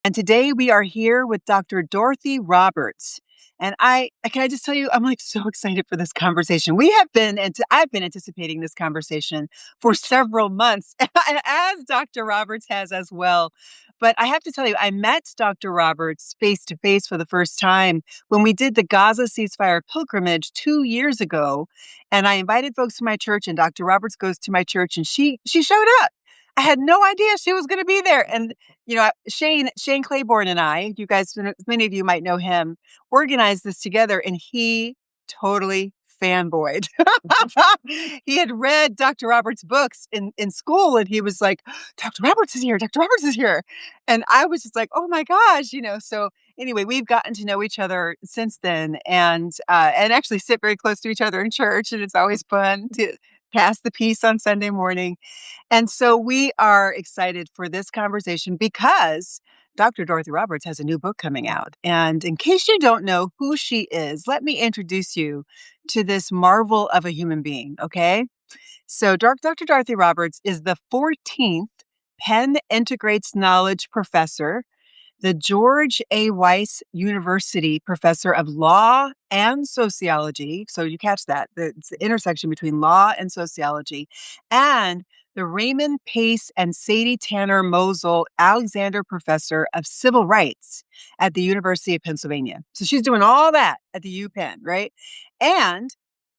And today we are here with Dr. Dorothy Roberts. And can I just tell you, I'm like so excited for this conversation. I've been anticipating this conversation for several months, as Dr. Roberts has as well. But I have to tell you, I met Dr. Roberts face to face for the first time when we did the Gaza ceasefire pilgrimage 2 years ago. And I invited folks to my church, and Dr. Roberts goes to my church, and she showed up. I had no idea she was going to be there. And Shane Claiborne and I, you guys, many of you might know him, organized this together, and he totally fanboyed. He had read Dr. Roberts' books in school, and he was like, Dr. Roberts is here. Dr. Roberts is here. And I was just like, oh my gosh. So anyway, we've gotten to know each other since then, and actually sit very close to each other in church. And it's always fun to pass the peace on Sunday morning. And so we are excited for this conversation because Dr. Dorothy Roberts has a new book coming out. And in case you don't know who she is, let me introduce you to this marvel of a human being, okay? So Dr. Dorothy Roberts is the 14th Penn Integrates Knowledge Professor, the George A. Weiss University Professor of Law and Sociology. So you catch that. It's the intersection between law and sociology. And the Raymond Pace and Sadie Tanner Mosel Alexander Professor of Civil Rights at the University of Pennsylvania. So she's doing all that at the UPenn, right? And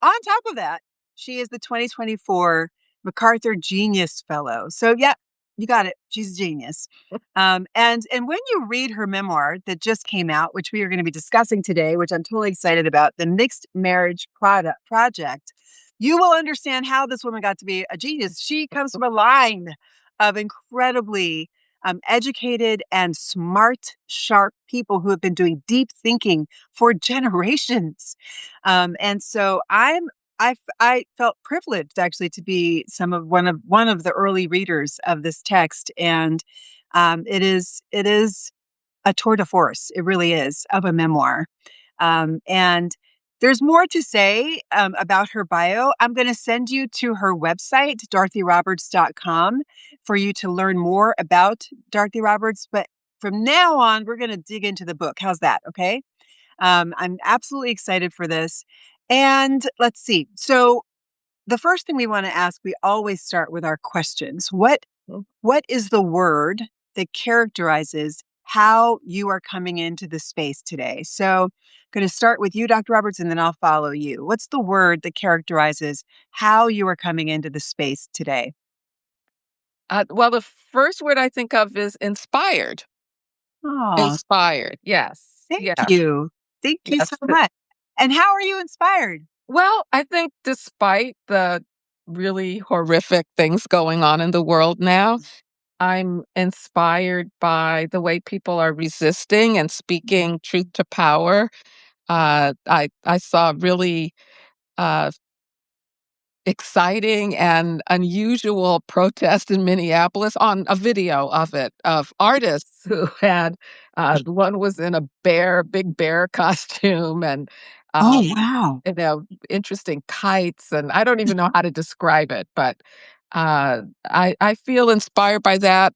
on top of that, she is the 2024 MacArthur Genius Fellow. So yeah, you got it. She's a genius. And when you read her memoir that just came out, which we are going to be discussing today, which I'm totally excited about, The Mixed Marriage Project, you will understand how this woman got to be a genius. She comes from a line of incredibly educated and smart, sharp people who have been doing deep thinking for generations. And so I felt privileged actually to be one of the early readers of this text, and it is a tour de force. It really is, of a memoir. And there's more to say about her bio. I'm going to send you to her website, dorothyroberts.com, for you to learn more about Dorothy Roberts. But from now on, we're going to dig into the book. How's that? Okay. I'm absolutely excited for this. And let's see. So the first thing we want to ask, we always start with our questions. What is the word that characterizes how you are coming into the space today? So I'm going to start with you, Dr. Roberts, and then I'll follow you. What's the word that characterizes how you are coming into the space today? Well, the first word I think of is inspired. Oh, Inspired, yes. thank Yeah, you. Thank you yes. so much. And how are you inspired? Well, I think despite the really horrific things going on in the world now, I'm inspired by the way people are resisting and speaking truth to power. I saw really uh, exciting and unusual protest in Minneapolis on a video of it, of artists who had one was in a big bear costume and Oh, um, wow. interesting kites, and I don't even know how to describe it, but I feel inspired by that.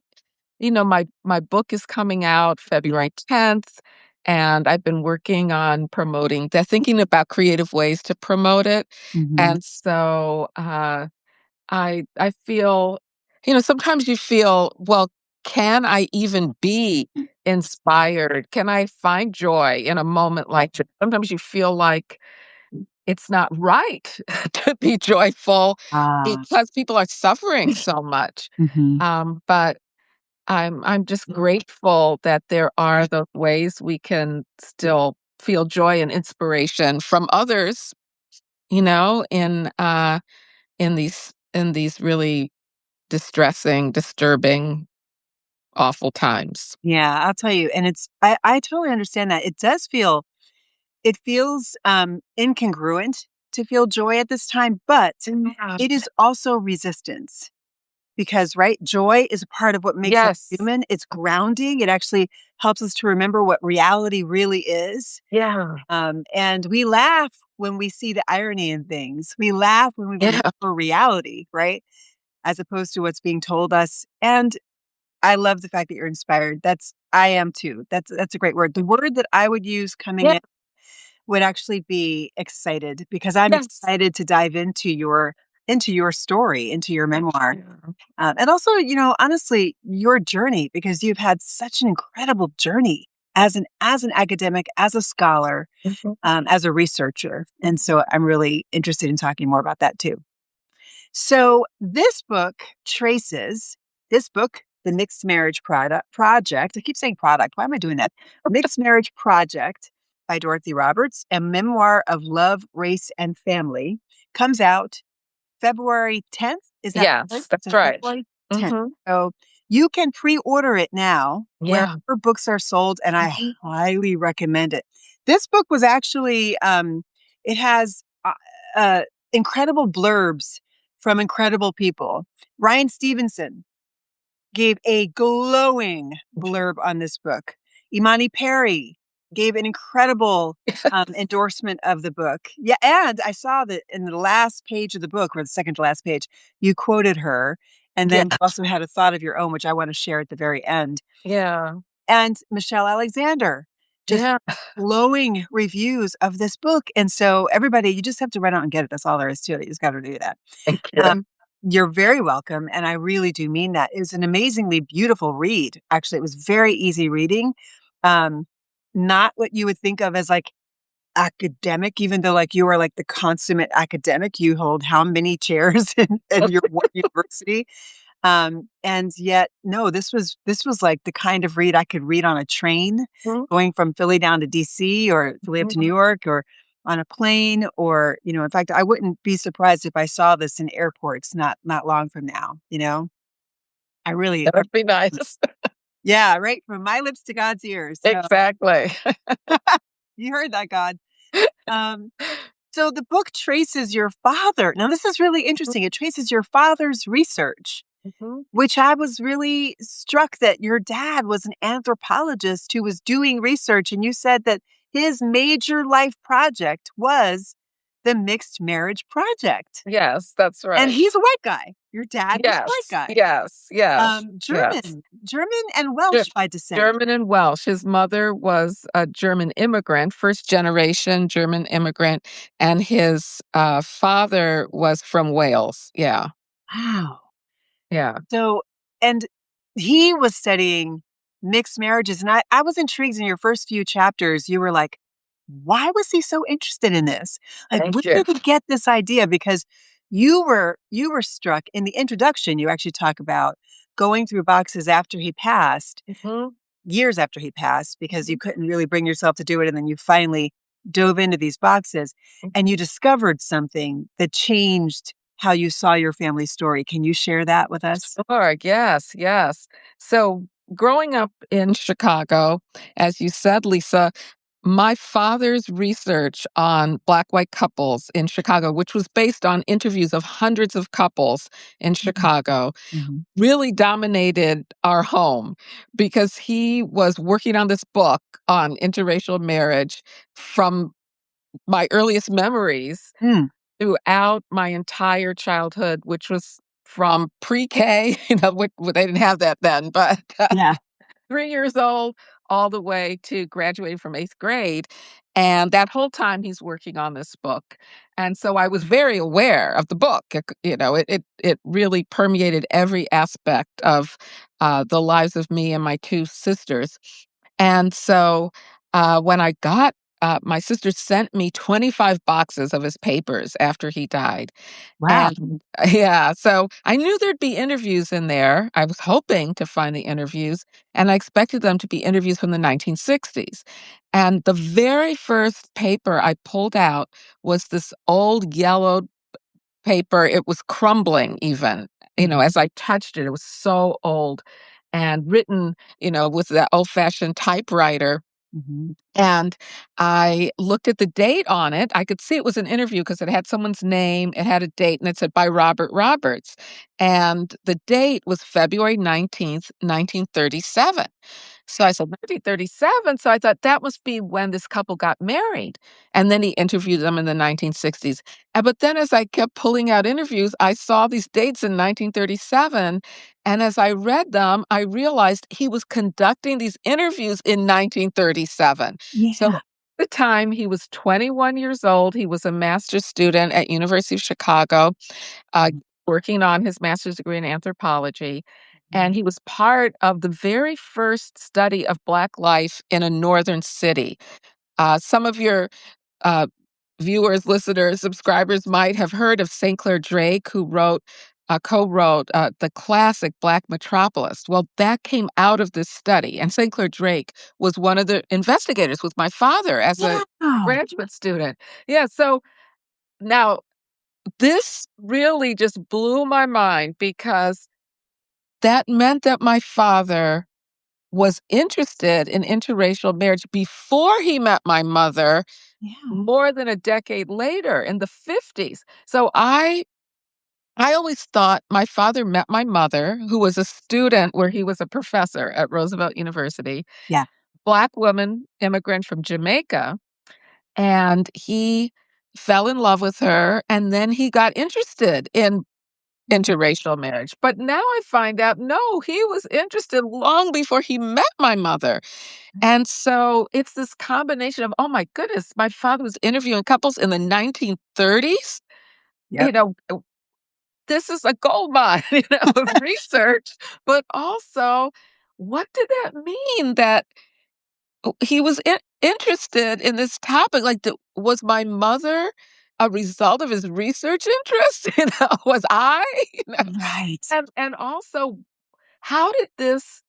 My book is coming out February 10th, and I've been working on thinking about creative ways to promote it. Mhm. And so I feel, sometimes you feel, well, can I even be inspired? Can I find joy in a moment like this? Sometimes you feel like it's not right to be joyful Ah, because people are suffering so much. mhm. But I'm just grateful that there are those ways we can still feel joy and inspiration from others, in these really distressing, disturbing, awful times. Yeah, I'll tell you. And I totally understand that. It feels incongruent to feel joy at this time, but Yeah. it is also resistance because, right, joy is a part of what makes us Yes. human. It's grounding. It actually helps us to remember what reality really is. Yeah. And we laugh when we see the irony in things. We laugh when we Yeah. remember reality, right? As opposed to what's being told us. And I love the fact that you're inspired. I am too. That's a great word. The word that I would use coming Yeah, in would actually be excited because I'm yes. excited to dive into your story, into your memoir. Yeah. And also, honestly, your journey because you've had such an incredible journey as an academic, as a scholar, Mhm. as a researcher. And so I'm really interested in talking more about that too. So this book, The Mixed Marriage Project. I keep saying product. Why am I doing that? Mixed Marriage Project by Dorothy Roberts, a memoir of love, race, and family, comes out February 10th. Is that right? Yes, that's So right. February 10th. Mhm. So you can pre-order it now Yeah. wherever books are sold, and I Mhm. highly recommend it. This book was actually it has incredible blurbs from incredible people. Ryan Stevenson gave a glowing blurb on this book. Imani Perry gave an incredible endorsement of the book. Yeah, and I saw that in the last page of the book, or the second to last page, you quoted her, and then you Yes. also had a thought of your own, which I want to share at the very end. Yeah. And Michelle Alexander, just Yeah. glowing reviews of this book. And so, everybody, you just have to run out and get it. That's all there is to it. You just got to do that. Thank Um, you. you're very welcome, and I really do mean that. It was an amazingly beautiful read. Actually, it was very easy reading. Um, Not what you would think of as like academic, even though like you are like the consummate academic. You hold how many chairs in your what university? And yet, no, this was like the kind of read I could read on a train Mhm. going from Philly down to DC or Philly up to New Mhm. York or on a plane or, in fact, I wouldn't be surprised if I saw this in airports not long from now. I really That would be nice. yeah, right, from my lips to God's ears. So Exactly. you heard that, God. Um, so the book traces your father. Now this is really interesting. It traces your father's research. Mhm. Which I was really struck that your dad was an anthropologist who was doing research, and you said that his major life project was the mixed marriage project. Yes, that's And right. he's a white guy. Your dad was a white Yes, guy. yes, yes, yes. German and Ge Welsh by descent. German and Welsh. His mother was a German immigrant, first generation German immigrant, and his, father was from Wales. Yeah, Wow. yeah. So, and he was studying mixed marriages. And I was intrigued in your first few chapters. You were like, why was he so interested in this? Like, where Thank you. did he get this idea? Because you were struck in the introduction. You actually talk about going through boxes after he passed, Mhm, years after he passed, because you mhm, couldn't really bring yourself to do it. And then you finally dove into these boxes and mhm. you discovered something that changed how you saw your family story. Can you share that with us? Sure, yes, yes. So, growing up in Chicago, as you said, Lisa, my father's research on Black-white couples in Chicago, which was based on interviews of hundreds of couples in Mhm, Chicago, mhm, really dominated our home because he was working on this book on interracial marriage from my earliest memories mm, throughout my entire childhood, which was from pre-K, they didn't have that then, but, yeah, 3 years old all the way to graduating from 8th grade, and that whole time he's working on this book, and so I was very aware of the book, it really permeated every aspect of, the lives of me and my 2 sisters, and so, when I got my sister sent me 25 boxes of his papers after he died, wow, and yeah, so I knew there'd be interviews in there. I was hoping to find the interviews, and I expected them to be interviews from the 1960s. And the very first paper I pulled out was this old yellowed paper. It was crumbling even. mhm, As I touched it, it was so old and written, with that old-fashioned typewriter, mhm, and I looked at the date on it. I could see it was an interview because it had someone's name, it had a date, and it said by Robert Roberts. And the date was February 19th, 1937. So I said, 1937. So I thought that must be when this couple got married. And then he interviewed them in the 1960s. But then as I kept pulling out interviews, I saw these dates in 1937. And as I read them, I realized he was conducting these interviews in 1937. So Yeah. at the time, he was 21 years old. He was a master's student at University of Chicago, uh, working on his master's degree in anthropology. And he was part of the very first study of Black life in a northern city. Some of your uh, viewers, listeners, subscribers might have heard of St. Clair Drake, who co-wrote the classic Black Metropolis. Well, that came out of this study, and St. Clair Drake was one of the investigators with my father as a Wow. graduate student. Yeah, so now this really just blew my mind because that meant that my father was interested in interracial marriage before he met my mother Yeah. more than a decade later in the 50s. So I always thought my father met my mother, who was a student where he was a professor at Roosevelt University, Yeah. Black woman, immigrant from Jamaica, and he fell in love with her, and then he got interested in interracial marriage. But now I find out, no, he was interested long before he met my mother. And so it's this combination of, oh my goodness, my father was interviewing couples in the 1930s. You Yep. know, this is a gold mine, of research, but also, what did that mean that he was interested in this topic? Like, was my mother a result of his research interest? Was I? You know, Right. and also, how did this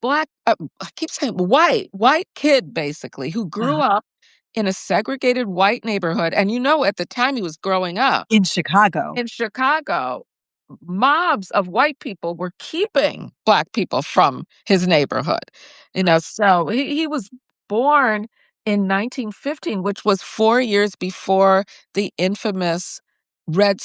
Black, I keep saying white kid basically who grew Uh-huh. up in a segregated white neighborhood, and at the time he was growing up In Chicago. in Chicago, mobs of white people were keeping Black people from his neighborhood. So he was born in 1915, which was 4 years before the infamous Red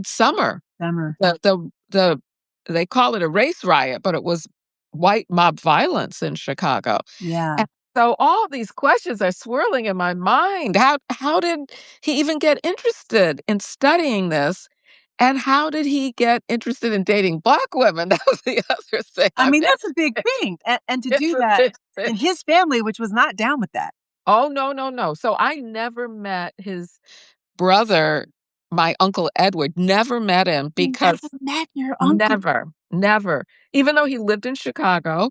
Summer. Summer. The they call it a race riot, but it was white mob violence in Chicago. Yeah. And so all these questions are swirling in my mind. How did he even get interested in studying this? And how did he get interested in dating Black women? That was the other thing. I I mean, mean, that's a big thing, and to it's do a that big thing. in his family, which was not down with that. Oh, no, no, no. So I never met his brother, my uncle Edward, never met him You never because met your uncle. never, never. Even though he lived in Chicago,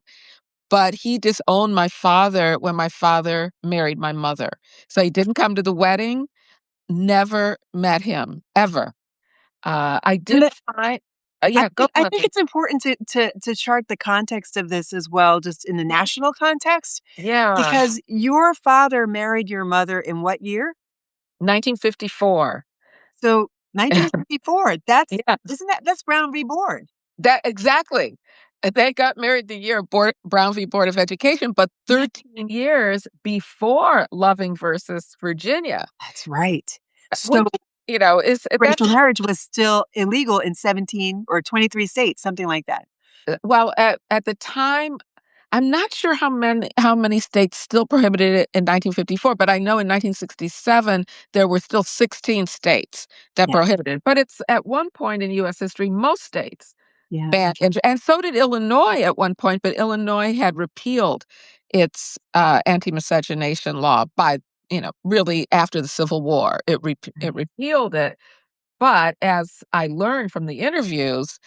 but he disowned my father when my father married my mother. So he didn't come to the wedding, never met him, ever. I And did find yeah, go I ahead. think it's important to chart the context of this as well, just in the national context, Yeah, because your father married your mother in what year? 1954. So 1954. That's Yeah, isn't that's Brown v. Board. that exactly. They got married the year of Brown v. Board of Education, but Yeah, 13 years before Loving versus Virginia, that's right. So which, is racial that's marriage was still illegal in 17 or 23 states, something like that. well, at the time, I'm not sure how many states still prohibited it in 1954, but I know in 1967 there were still 16 states that Yeah, prohibited. But it's at one point in U.S. history, most states yeah. banned, and so did Illinois at one point. But Illinois had repealed its anti-miscegenation law by really after the Civil War. It repealed it. But as I learned from the interviews,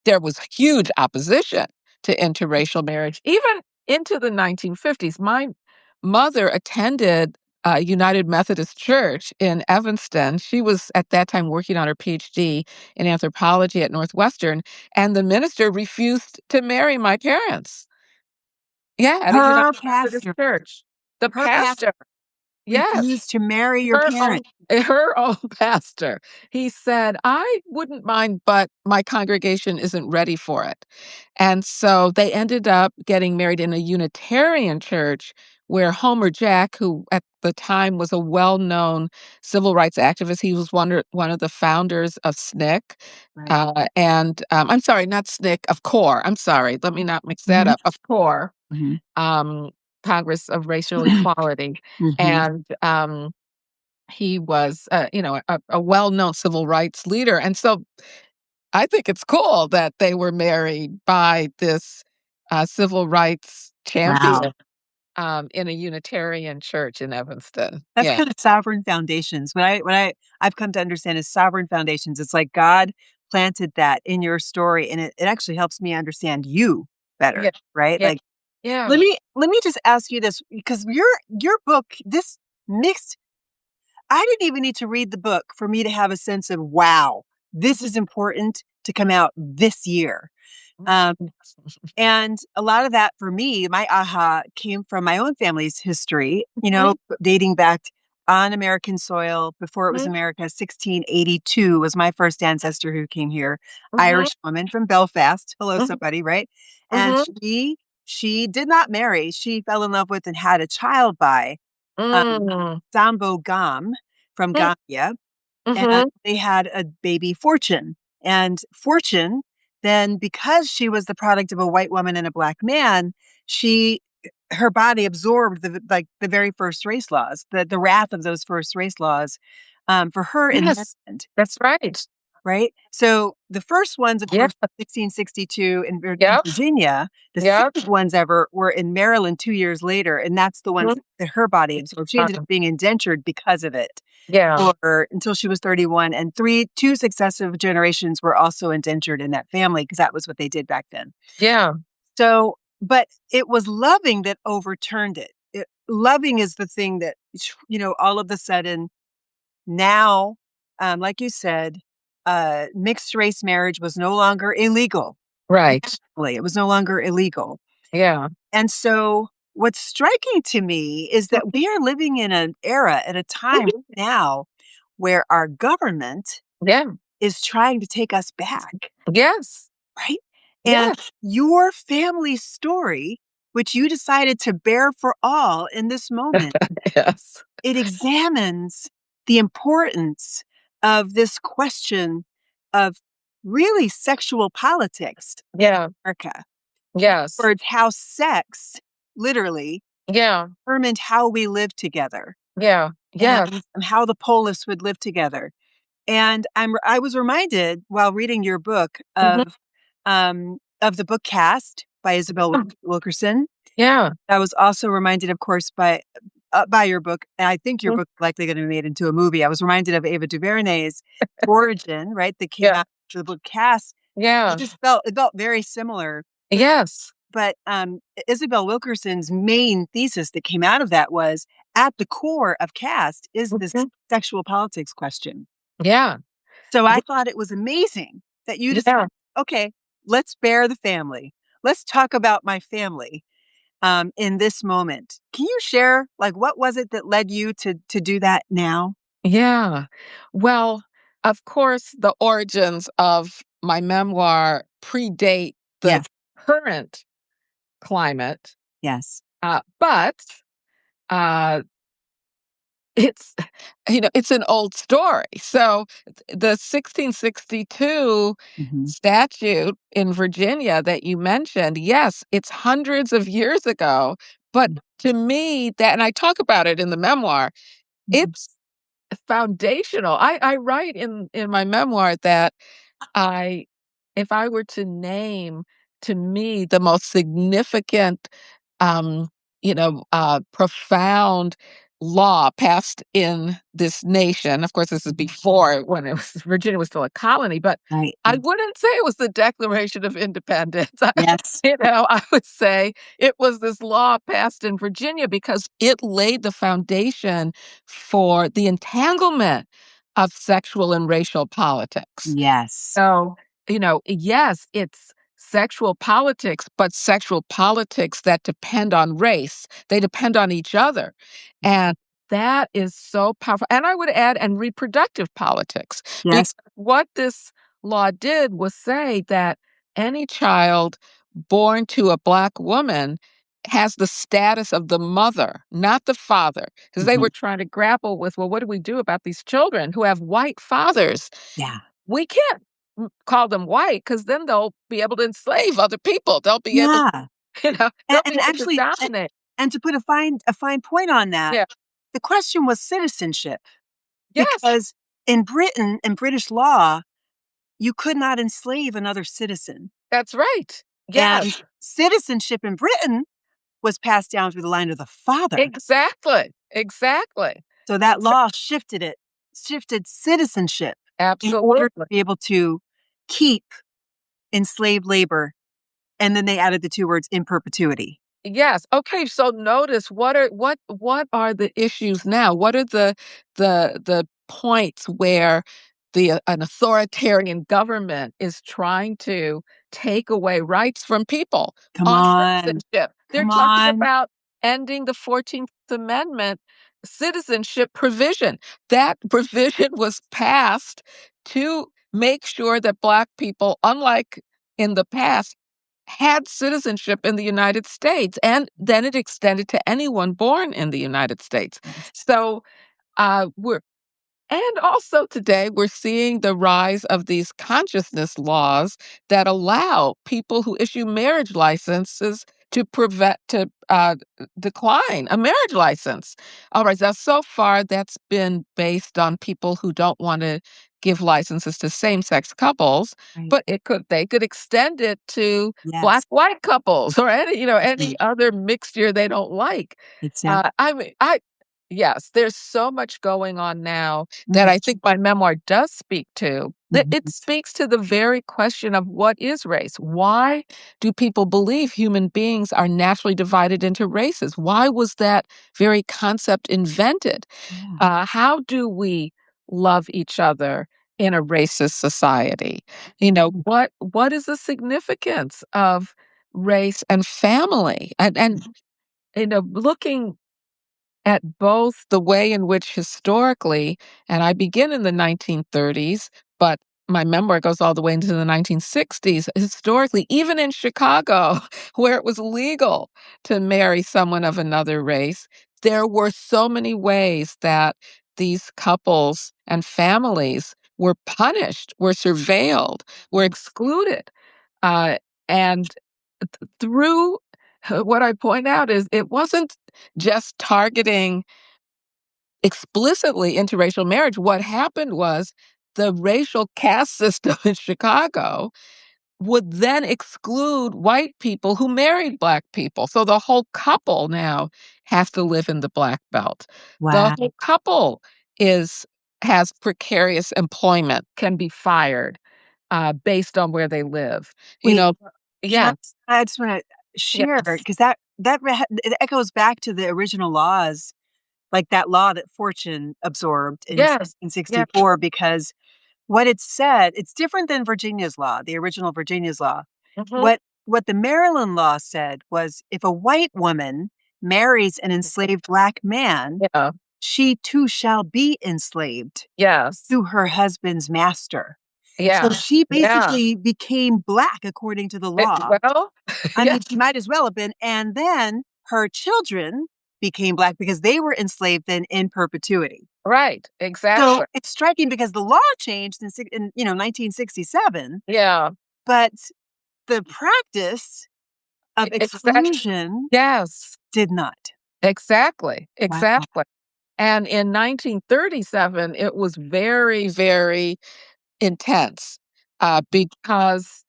there was huge opposition to interracial marriage, even into the 1950s. My mother attended United Methodist Church in Evanston. She was at that time working on her PhD in anthropology at Northwestern, and the minister refused to marry my parents. Yeah, at a Her United Methodist pastor, church. The her pastor pastor, yes. refused to marry your Her parent. own her own pastor. He said, "I wouldn't mind, but my congregation isn't ready for it." And so they ended up getting married in a Unitarian church where Homer Jack, who at the time was a well-known civil rights activist, he was one of the founders of SNCC, Right. and, I'm sorry, not SNCC, of CORE, I'm sorry, let me not mix that Mhm, up, of CORE, mhm, um, Congress of Racial Equality, mhm. and, he was, a well-known civil rights leader, and so I think it's cool that they were married by this, civil rights Wow. champion, in a Unitarian church in Evanston. That's Yeah. kind of sovereign foundations. I've come to understand is sovereign foundations. It's like God planted that in your story, and it actually helps me understand you better, Yeah. right? Yeah. Like, Yeah. let me just ask you this because your book, this mixed I didn't even need to read the book for me to have a sense of, wow, this Mhm. is important to come out this year. Um, Mhm. and a lot of that for me, my aha came from my own family's history, Mhm. dating back on American soil before it was Mhm. America. 1682 was my first ancestor who came here, Mhm. Irish woman from Belfast. Hello, Mhm. somebody, right? And Mhm. she did not marry. She fell in love with and had a child by um, Mm. Sambo Gam from Mm. Gambia, and Mhm. they had a baby, Fortune. And Fortune, then because she was the product of a white woman and a black man, she her body absorbed the very first race laws, the wrath of those first race laws, for her in the Yes. end, That's right. right? So the first ones, of Yep. course, 1662 in Yep. Virginia. The Yep. second ones ever were in Maryland 2 years later, and that's the ones Mhm. that her body absorbed. She ended up being indentured because of it Yeah. for until she was 31, and 2 successive generations were also indentured in that family because that was what they did back then. Yeah. So, but it was loving that overturned it. Loving is the thing that, all of a sudden now, like you said, mixed race marriage was no longer illegal. Right. Nationally, it was no longer illegal. Yeah. And so what's striking to me is that we are living in an era at a time Mhm. now where our government Yeah. is trying to take us back, Yes. right? And Yes. your family story, which you decided to bear for all in this moment, Yes. it examines the importance of this question of really sexual politics in Yeah. America. Yes. Words, how sex literally Yeah. determined how we live together Yeah. Yes. and how the polis would live together. And I was reminded while reading your book Mhm. of the book Cast by Isabel Wilkerson. Yeah. I was also reminded, of course, by your book, and I think your Mm. book is likely going to be made into a movie. I was reminded of Ava DuVernay's Origin, right? That came Yeah. out after the book Cast. Yeah. It felt very similar. Yes. But Isabel Wilkerson's main thesis that came out of that was at the core of Caste is this Mhm. sexual politics question. Yeah. So I Ye thought it was amazing that you Yeah. decided, okay, let's bear the family. Let's talk about my family in this moment. Can you share, like, what was it that led you to do that now? Yeah. Well, of course, the origins of my memoir predate the Yes, current climate, yes. but, uh, it's it's an old story. So, the 1662 Hmm. statute in Virginia that you mentioned, yes, it's hundreds of years ago, but to me, that and I talk about it in the memoir, Hmm. it's foundational. I write in my memoir that I if I were to name, to me, the most significant, um, profound law passed in this nation, of course, this is before when it was Virginia was still a colony, but Right. I Yeah. wouldn't say it was the Declaration of Independence. Yes. I would say it was this law passed in Virginia because it laid the foundation for the entanglement of sexual and racial politics. Yes. So, yes, it's sexual politics, but sexual politics that depend on race. They depend on each other. And that is so powerful. And I would add, and reproductive politics, because Yes. what this law did was say that any child born to a Black woman has the status of the mother, not the father, because they Mhm. were trying to grapple with, well, what do we do about these children who have white fathers? Yeah. We can't call them white because then they'll be able to enslave other people. They'll be able Yeah. they'll And be able to actually, dominate. and to put a fine point on that, Yeah. the question was citizenship Yes. because in Britain, in British law, you could not enslave another citizen. That's right. And Yes, citizenship in Britain was passed down through the line of the father. exactly, exactly. So that Exa law shifted citizenship in order to Absolutely. be able to keep enslaved labor. And then they added the 2 words in perpetuity. Yes. Okay, so notice what are the issues now? What are the points where an authoritarian government is trying to take away rights from people Come on on. citizenship? They're Come talking on. about ending the 14th Amendment citizenship provision. That provision was passed to make sure that Black people, unlike in the past, had citizenship in the United States, and then it extended to anyone born in the United States. Yes. So, we're and also today, we're seeing the rise of these consciousness laws that allow people who issue marriage licenses to decline a marriage license. All right, now so far that's been based on people who don't want to give licenses to same-sex couples, Right. but they could extend it to Yes. black-white couples or any, Mhm. any other mixture they don't like. Exactly. I mean, I Yes, there's so much going on now that Mhm. I think my memoir does speak to. That it Mhm. speaks to the very question of what is race? Why do people believe human beings are naturally divided into races? Why was that very concept invented? Yeah. How do we love each other in a racist society? What is the significance of race and family? And looking at both the way in which historically, and I begin in the 1930s, but my memoir goes all the way into the 1960s. Historically, even in Chicago, where it was legal to marry someone of another race, there were so many ways that these couples and families were punished, were surveilled, were excluded. Uh, and through what I point out is it wasn't just targeting explicitly interracial marriage. What happened was the racial caste system in Chicago would then exclude white people who married Black people. So the whole couple now has to live in the Black Belt. The Wow. whole couple is has precarious employment, can be fired based on where they live. You Wait, know, can yeah, I just wanna share yes, because it echoes back to the original laws, like that law that Fortune absorbed in yes, yeah, 1764 because what it said it's different than Virginia's law, the original Virginia's law. mhm, What the Maryland law said was if a white woman marries an enslaved Black man, yeah, she too shall be enslaved yes, to her husband's master. So yeah, she yeah. basically became Black according to the law. Well, I yeah, mean, she might as well have been, and then her children became Black because they were enslaved then in perpetuity. right, So, exactly. it's striking because the law changed in 1967, Yeah, but the practice of exactly. exclusion Yes, did not. exactly, Wow. exactly. And in 1937, it was very, very intense, because,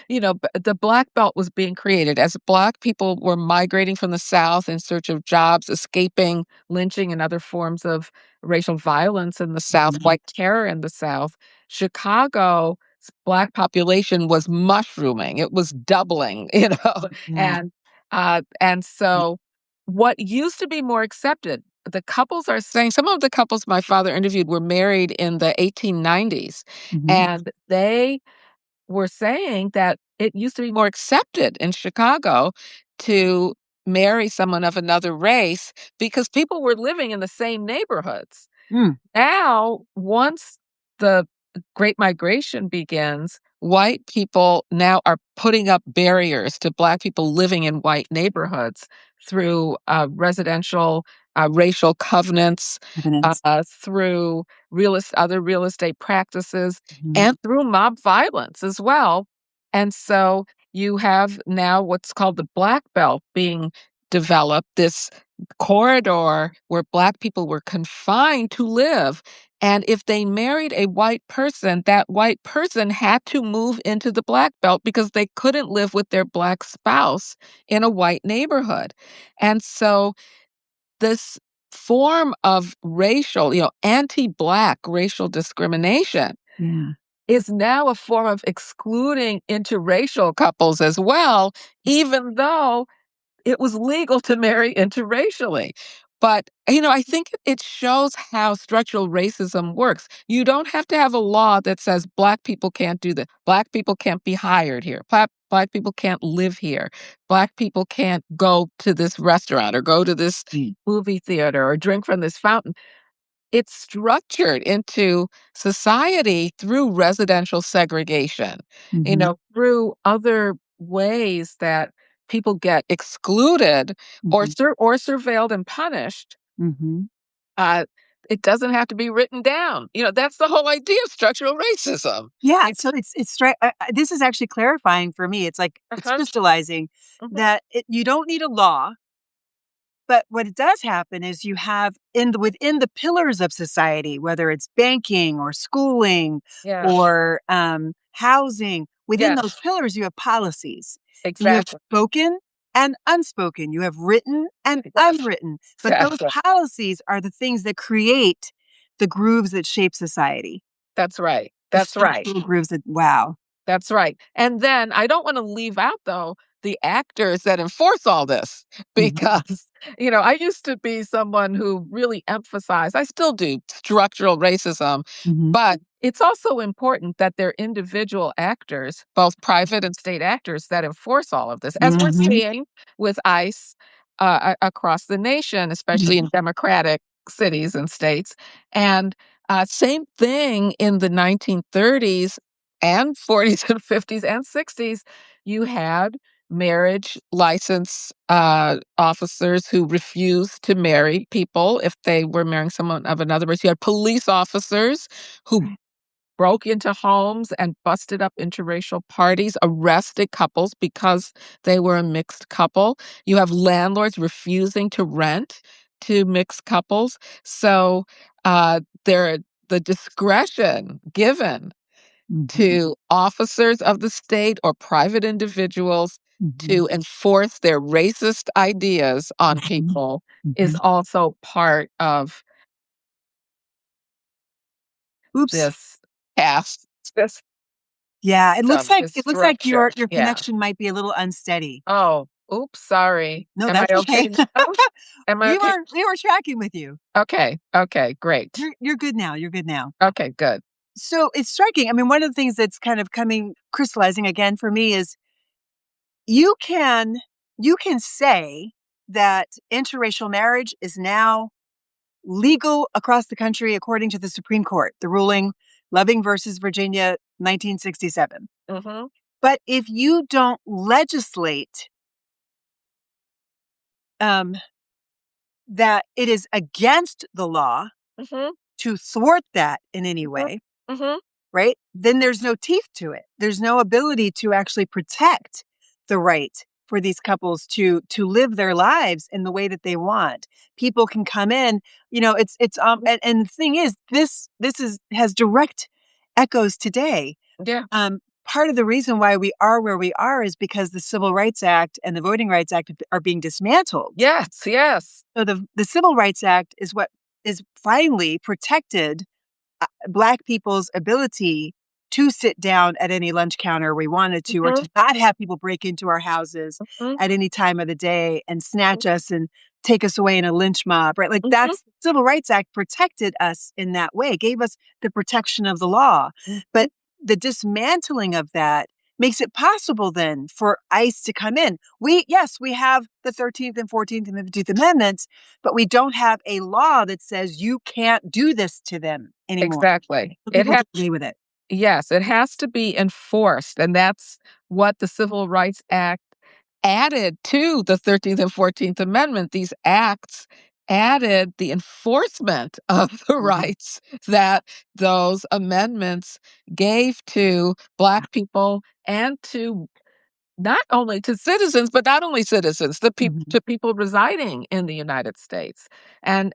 the Black Belt was being created as Black people were migrating from the South in search of jobs, escaping lynching and other forms of racial violence in the South, Mhm. white terror in the South. Chicago's Black population was mushrooming. It was doubling, Yeah. and so what used to be more accepted, the couples are saying some of the couples my father interviewed were married in the 1890s, Mhm. and they were saying that it used to be more accepted in Chicago to marry someone of another race because people were living in the same neighborhoods. Mm. Now, once the Great Migration begins, white people now are putting up barriers to Black people living in white neighborhoods through residential racial covenants, Evidence. through other real estate practices, Mhm. and through mob violence as well. And so you have now what's called the Black Belt being developed, this corridor where Black people were confined to live, And if they married a white person, that white person had to move into the black belt because they couldn't live with their black spouse in a white neighborhood. And so this form of racial, anti-black racial discrimination Yeah. is now a form of excluding interracial couples as well, even though it was legal to marry interracially. But, I think it shows how structural racism works. You don't have to have a law that says black people can't do that. Black people can't be hired here. Black people can't live here. Black people can't go to this restaurant or go to this Mm. movie theater or drink from this fountain. It's structured into society through residential segregation, Mhm. through other ways that people get excluded or Mhm. surveilled and punished. Mhm. Uh, it doesn't have to be written down. That's the whole idea of structural racism. Yeah, It's so this is actually clarifying for me. It's like it's uh-huh. crystallizing Mhm. that you don't need a law. But what it does happen is you have within the pillars of society, whether it's banking or schooling Yes. or housing, within those Yes. pillars, you have policies. And you have Exactly. spoken and unspoken. You have written and Yes. unwritten. But those Exactly. policies are the things that create the grooves that shape society, That's right. the That's right. structural grooves that, wow. That's right. And then I don't wanna leave out, though, the actors that enforce all this Mhm. because, I used to be someone who really emphasized I still do, structural racism, Mhm. but it's also important that they're individual actors, both private and state actors, that enforce all of this, as we're Mhm. seeing with ICE, across the nation, especially in Mhm. democratic cities and states. And, same thing in the 1930s and 40s and 50s and 60s, you had marriage license officers who refused to marry people if they were marrying someone of another race. You had police officers who Right. broke into homes and busted up interracial parties, arrested couples because they were a mixed couple. You have landlords refusing to rent to mixed couples. So the discretion given Mhm. to officers of the state or private individuals Mhm. to enforce their racist ideas on Mhm. people is Mhm. also part of Oops. this caste Yeah, system, this it looks like structure. your Yeah. connection might be a little unsteady. Oh, oops, sorry. No, Am I that's okay. okay now? Am I okay? We were tracking with you. Okay, okay, great. You're good now, you're good now. Okay, good. So, it's striking. I mean, one of the things that's kind of coming crystallizing again for me is you can you can say that interracial marriage is now legal across the country according to the Supreme Court, the ruling Loving versus Virginia, 1967. Mhm, But if you don't legislate, um, that it is against the law mhm, to thwart that in any mhm, way, mhm. right? Then there's no teeth to it. There's no ability to actually protect the right for these couples to live their lives in the way that they want. People can come in, and the thing is this is has direct echoes today. Yeah. Part of the reason why we are where we are is because the Civil Rights Act and the Voting Rights Act are being dismantled. Yes, yes. So the Civil Rights Act is what is finally protected Black people's ability to sit down at any lunch counter we wanted to, or Mhm, to not have people break into our houses mhm, at any time of the day and snatch us and take us away in a lynch mob, right? Like mhm, that's Civil Rights Act protected us in that way, gave us the protection of the law. mhm. But the dismantling of that makes it possible then for ICE to come in. Yes, we have the 13th and 14th and 15th Amendments, but we don't have a law that says you can't do this to them anymore. Exactly. So people get away with it. Yes, it has to be enforced, and that's what the Civil Rights Act added to the 13th and 14th Amendment. These acts added the enforcement of the Mhm. rights that those amendments gave to Black people and to not only to citizens, but not only citizens, Mhm. to people residing in the United States. And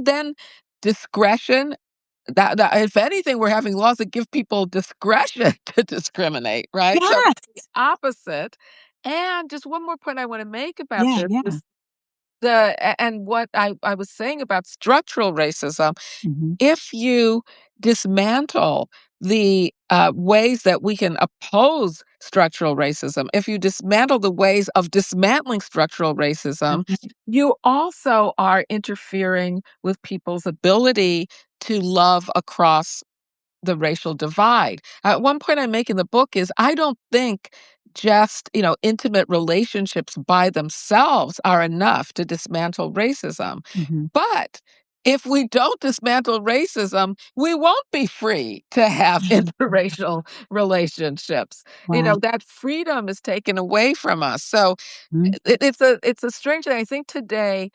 then discretion that if anything, we're having laws that give people discretion to discriminate, right? So Yes. the opposite. And just one more point I want to make about Yeah, this yeah. is and what I was saying about structural racism. Mhm, If you dismantle the ways that we can oppose structural racism, if you dismantle the ways of dismantling structural racism, mhm, you also are interfering with people's ability to love across the racial divide. One point I make in the book is I don't think just, intimate relationships by themselves are enough to dismantle racism. mhm. But if we don't dismantle racism, we won't be free to have interracial relationships. Wow. That freedom is taken away from us. So Mhm, it's a strange thing. I think today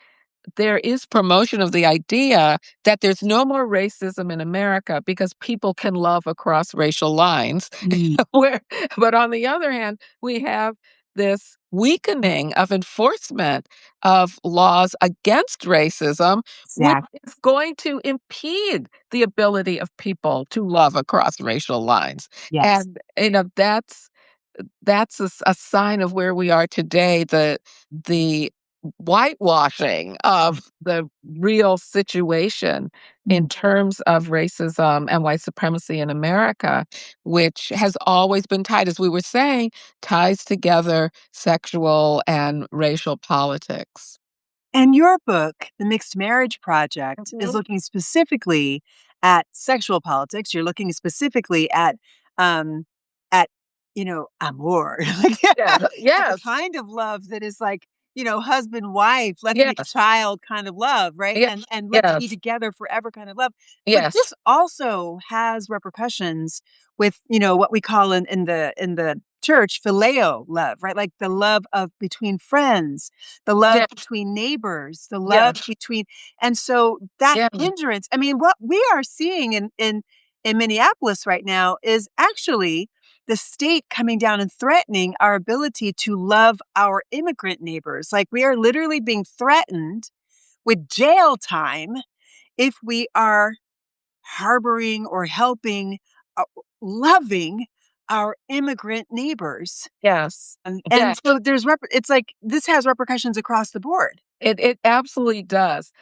there is promotion of the idea that there's no more racism in America because people can love across racial lines. mm. Where, but on the other hand, we have this weakening of enforcement of laws against racism, which Exactly. is going to impede the ability of people to love across racial lines. Yes. And that's a sign of where we are today. The whitewashing of the real situation in Mm. terms of racism and white supremacy in America, which has always been tied, as we were saying, ties together sexual and racial politics. And your book, The Mixed Marriage Project, is Mhm. looking specifically at sexual politics. You're looking specifically um, at, amour, like Yeah. at the Yes. kind of love that is like, husband, wife, let's make a Yes. child kind of love, right? Yeah. And let's be Yes. together forever kind of love. But Yes. this also has repercussions with, what we call in the church phileo love, right? Like the love of between friends, the love Yes. between neighbors, the love Yes. between, and so that Yeah. hindrance, I mean, what we are seeing in Minneapolis right now is actually the state coming down and threatening our ability to love our immigrant neighbors. Like we are literally being threatened with jail time if we are harboring or helping, uh, loving our immigrant neighbors. Yes. And Yeah. so it's like this has repercussions across the board. It absolutely does.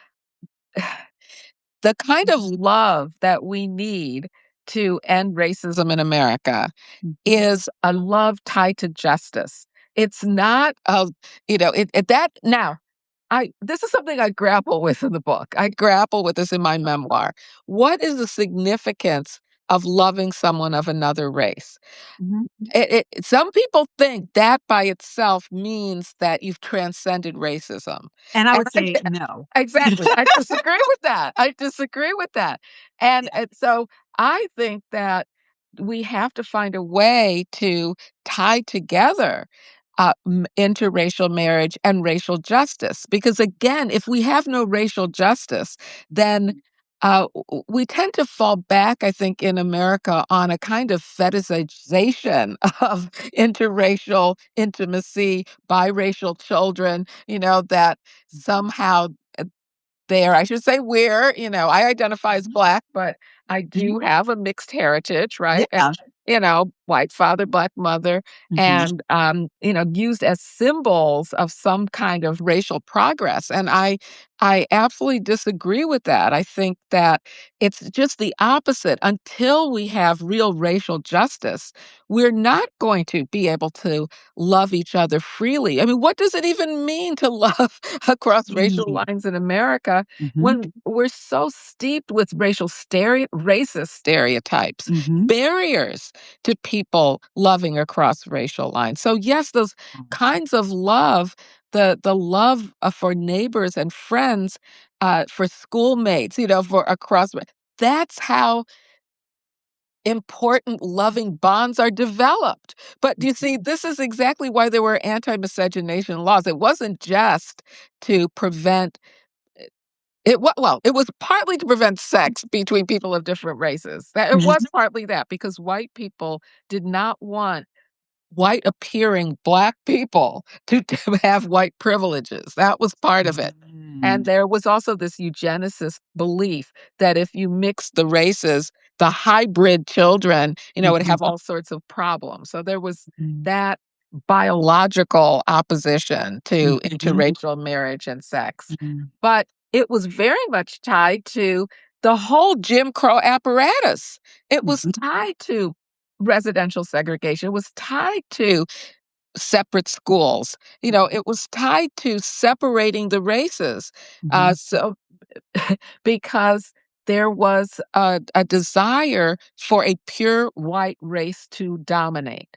The kind of love that we need to end racism in America Mhm, is a love tied to justice. It's not a, that now. I This is something I grapple with in the book. I grapple with this in my memoir. What is the significance of loving someone of another race? mhm. Some people think that by itself means that you've transcended racism. And I And would I say no. exactly, I disagree with that. I disagree with that. Yeah. And so I think that we have to find a way to tie together interracial marriage and racial justice. Because again, if we have no racial justice, then we tend to fall back, I think, in America on a kind of fetishization of interracial intimacy, biracial children, that somehow there. I should say we're, I identify as Mhm, Black, but I mhm. do have a mixed heritage, right? And, Yeah. white father, Black mother, Mhm. and, used as symbols of some kind of racial progress. And I absolutely disagree with that. I think that it's just the opposite. Until we have real racial justice, we're not going to be able to love each other freely. I mean, what does it even mean to love across racial Mm. lines in America Mhm, when we're so steeped with racist stereotypes, mhm. barriers to people loving across racial lines? So yes, those kinds of love, the love for neighbors and friends, for schoolmates, for across. That's how important loving bonds are developed. But you see, this is exactly why there were anti-miscegenation laws. It wasn't just to prevent it was partly to prevent sex between people of different races. That it was Mhm. partly that because white people did not want white appearing Black people to have white privileges. That was part of it. And there was also this eugenicist belief that if you mix the races, the hybrid children, would Mhm. have all sorts of problems. So there was Mhm. that biological opposition to Mhm. interracial marriage and sex. Mhm. But it was very much tied to the whole Jim Crow apparatus. It was Mhm. tied to residential segregation. It was tied to separate schools. It was tied to separating the races. Mhm. So because there was a desire for a pure white race to dominate.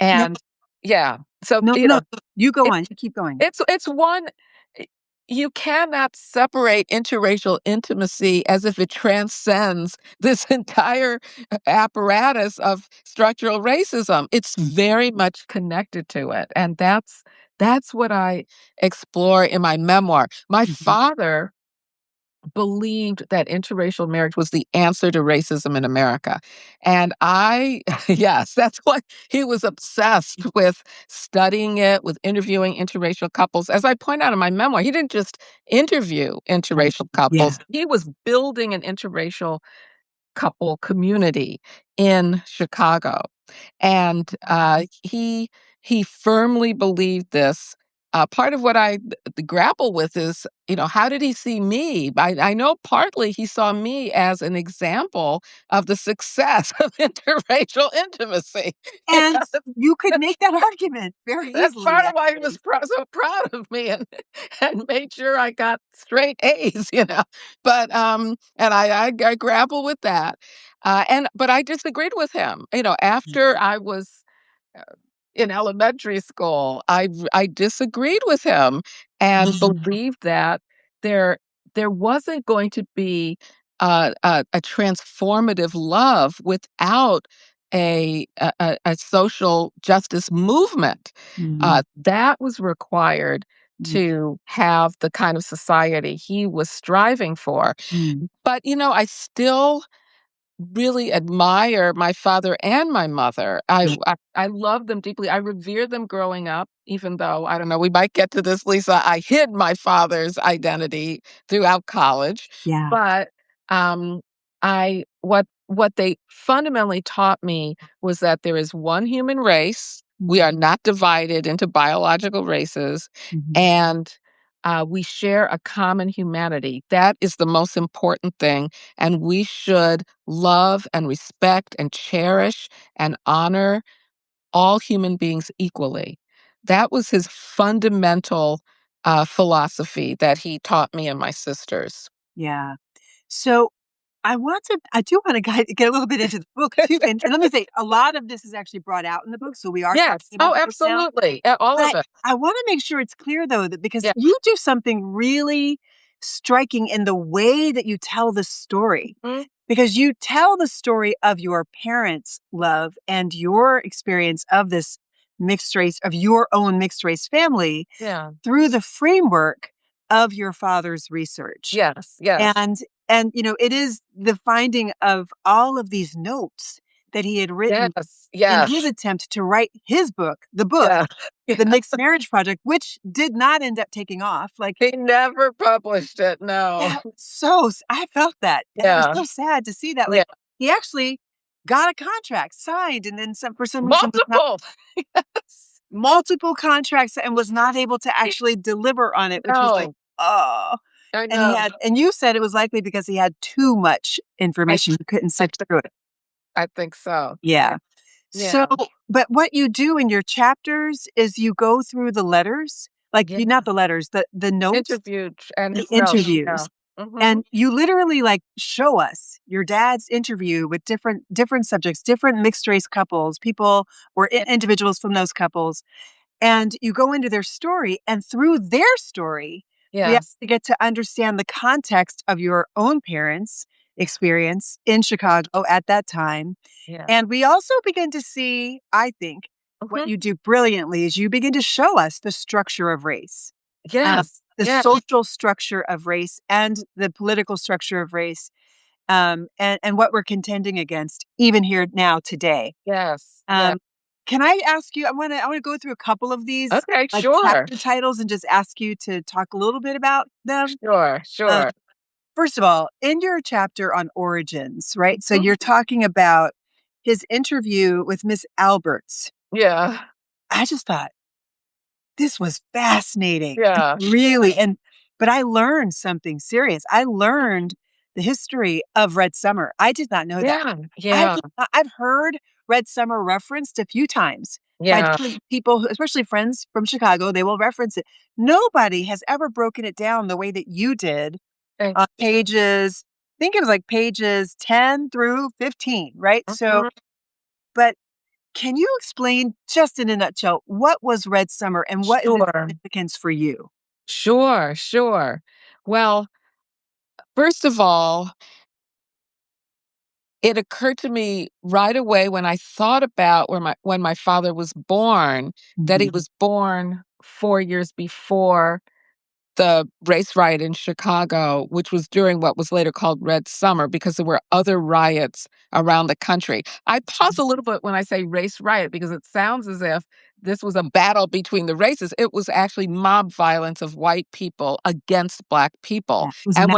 No, And yeah, so no, no, you go it on, you keep going. it's one I you cannot separate interracial intimacy as if it transcends this entire apparatus of structural racism. It's very much connected to it, and that's what I explore in my memoir. My Mhm. father believed that interracial marriage was the answer to racism in America. And I, yes, that's what he was obsessed with studying it, with interviewing interracial couples. As I point out in my memoir, he didn't just interview Right. interracial Yeah. couples, he was building an interracial couple community in Chicago. And he firmly believed this. Part of what grapple with is, how did he see me? I know partly he saw me as an example of the success of interracial intimacy. You And know, you could make that argument very that's easily, part of why he was actually. so proud of me and and made sure I got straight A's. But and I grapple with that. But I disagreed with him. After I was uh, in elementary school, I disagreed with him and Mhm. believed that there there wasn't going to be a transformative love without a social justice movement Mhm. that was required Mhm. to have the kind of society he was striving for. Mhm. But I still really admire my father and my mother. Yeah. I love them deeply. I revered them growing up, even though, I don't know, we might get to this, Lisa, I hid my father's identity throughout college. Yeah. But, I what they fundamentally taught me was that there is one human race. We Mhm. are not divided into biological races, Mhm. and, we share a common humanity. That is the most important thing, and we should love and respect and cherish and honor all human beings equally. That was his fundamental philosophy that he taught me and my sisters. Yeah. So I do want to get a little bit into the book too. And let me say, a lot of this is actually brought out in the book. So we are talking Yes. about Oh, the book now. absolutely. All of But it. I want to make sure it's clear though, that because Yeah. you do something really striking in the way that you tell the story. Mhm. Because you tell the story of your parents' love and your experience of this mixed race, of your own mixed race family Yeah. through the framework of your father's research. Yes. Yes. And it is the finding of all of these notes that he had written Yes. in his Yes. attempt to write his book, the book, Yeah. The Yeah. Mixed Marriage Project, which did not end up taking off. Like, He never published it. No. that was I felt that, and it was Yeah. so sad to see that, Yeah. like, he actually got a contract signed and then for some reason was not Multiple. Yes. multiple contracts and was not able to actually deliver on it, which was like, No. "Oh." I And he know. had and you said it was likely because he had too much I information, he couldn't I sift through it. I think so. Yeah. So Yeah. but what you do in your chapters is you go through the letters, like, Yeah. you not the letters, the notes, And the his notes. Yeah. interviews, Mhm. and you literally, like, show us your dad's interview with different subjects, different mixed race couples, people or Yeah. individuals from those couples, and you go into their story, and through their story, we Yes. actually get to understand the context of your own parents' experience in Chicago at that time, Yeah. and we also begin to see, I think, what Mhm. you do brilliantly is you begin to show us the structure of race, um, Yes. the Yeah. social structure of race and the political structure of race, and what we're contending against even here now today. Yes. Yeah. Um, can I ask you, I wanna go through a couple of these, Okay, like, sure. chapter titles and just ask you to talk a little bit about them. Sure, Um, sure. First of all, in your chapter on origins, right? So Mhm. you're talking about his interview with Miss Alberts. Yeah, I just thought, this was fascinating. yeah, Really, but I learned something serious. I learned the history of Red Summer. I did not know that. yeah, yeah, I've heard Red Summer referenced a few times by yeah. different people, especially friends from Chicago, they will reference it. Nobody has ever broken it down the way that you did Thank on pages, I think it was like pages 10 through 15, right? So, Mhm. but can you explain just in a nutshell, what was Red Summer and what is its Sure, significance for you? sure, sure. Well, first of all, it occurred to me right away when I thought about when my father was born, that he Mhm. was born 4 years before the race riot in Chicago, which was during what was later called Red Summer, because there were other riots around the country. I pause a little bit when I say race riot because it sounds as if this was a battle between the races. It was actually mob violence of white people against black people. Yeah, it was And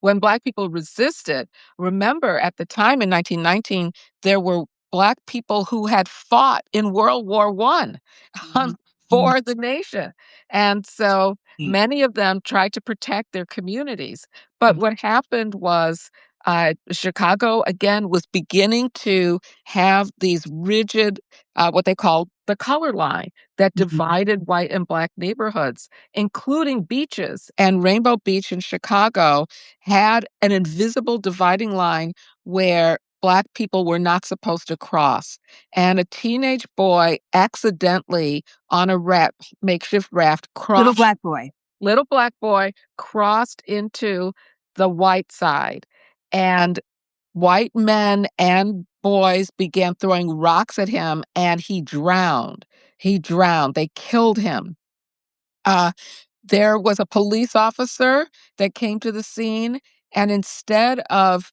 when black people resisted, remember at the time in 1919, there were black people who had fought in World War One Mhm. Mhm. for the nation. And so Right. many of them tried to protect their communities. But Mhm. what happened was Chicago, again, was beginning to have these rigid, what they called the color line that Mhm. divided white and black neighborhoods, including beaches. And Rainbow Beach in Chicago had an invisible dividing line where black people were not supposed to cross. And a teenage boy accidentally on a makeshift raft Little crossed black boy. little black boy crossed into the white side, and white men and boys began throwing rocks at him, and he drowned. He drowned. They killed him. Uh, there was a police officer that came to the scene, and instead of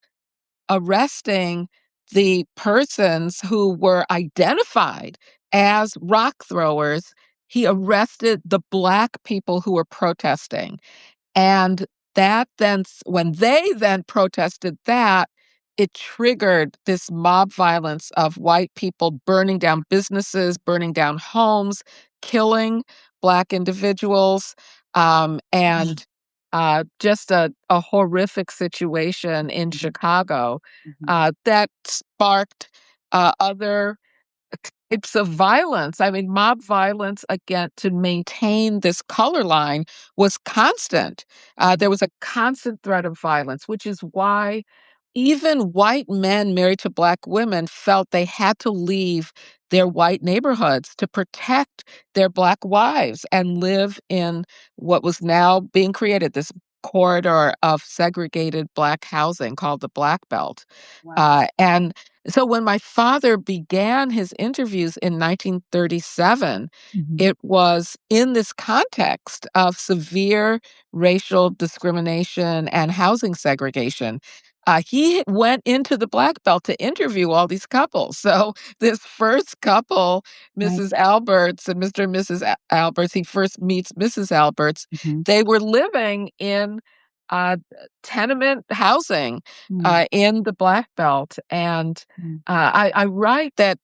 arresting the persons who were identified as rock throwers, he arrested the black people who were protesting. And that then when they then protested that, it triggered this mob violence of white people burning down businesses, burning down homes, killing black individuals, and just a horrific situation in Mhm. Chicago Mhm. that sparked other types of violence. I mean, mob violence, again, to maintain this color line was constant. There was a constant threat of violence, which is why even white men married to black women felt they had to leave their white neighborhoods to protect their black wives and live in what was now being created, this corridor of segregated black housing called the Black Belt. Wow. And so when my father began his interviews in 1937, Mhm. it was in this context of severe racial discrimination and housing segregation. He went into the Black Belt to interview all these couples. So this first couple, Right. Mrs. Alberts and Mr. and Mrs. Alberts, he first meets Mrs. Alberts. Mhm. They were living in uh, tenement housing Mm. in the Black Belt. And Mm. I write that